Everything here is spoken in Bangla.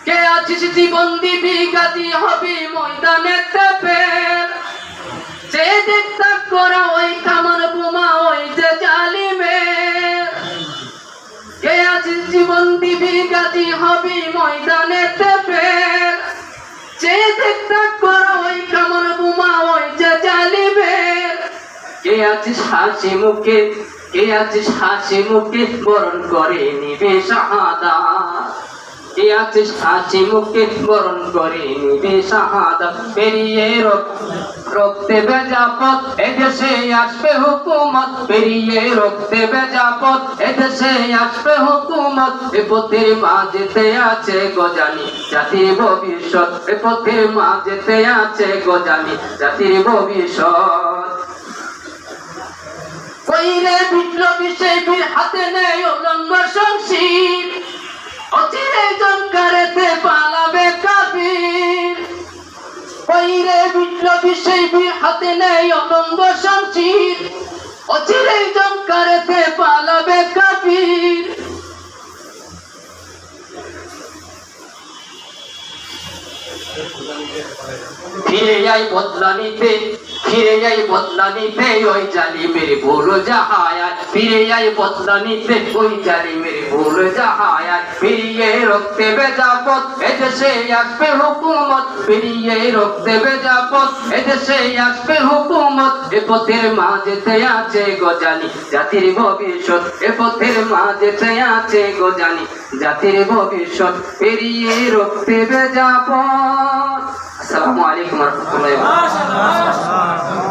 কে আছিস জীবন দিবি গাদি হবি ময়দানেতে ফের সে দেখতা করা ওই কামান বোমা ওই যে জালিমের কে আছিস জীবন দিবি গাদি হবি ময়দানেতে ফের সে দেখতা করা ওই কামান বোমা ওই যে জালিমের কে আছিস হাসি মুখে কে আছিস হাসি মুখে বরণ করে নিবে শাহাদাত কে আছিস হাসি মুখে বরণ করে নিবে শাহাদাত পেরিয়ে রক্তে ভেজা পথ এদেশে আসবে হুকুমত পেরিয়ে রক্তে ভেজা পথ এদেশে আসবে হুকুমত এ পথের মাঝেতে আছে গজানি জাতির ভবিষ্যৎ এ পথের মাঝেতে আছে গজানি জাতির ভবিষ্যৎ কইরে বিপ্লবী সেই বীর হাতে নেই উলঙ্গ শমশির অচিরে জনকারেতে পালাবে কাফির কইরে বিপ্লবী সেই বীর হাতে নেই উলঙ্গ শমশির অচিরে জনকারেতে পালাবে কাফির ফিরে যাই বদলা নিতে ফিরে যাই বদলা নিতে ওই জালিমের ভুল যাহায় ফিরে যাই বদলা নিতে ওই জালিমের ভুল যাহায় ফিরিয়ে রক্তে ভেজা পথ এদেশে আসবে হুকুমত ফিরিয়ে রক্তে ভেজা পথ এদেশে আসবে হুকুমত এ পথের মাঝেতে আছে গজানি জাতির ভবিষ্যৎ এ পথের মাঝেতে আছে গজানি জাতির ভবিষ্যৎ ফিরিয়ে রক্তে ভেজা পথ। আসসালামু আলাইকুম ওয়া রাহমাতুল্লাহি ওয়া বারাকাতুহু।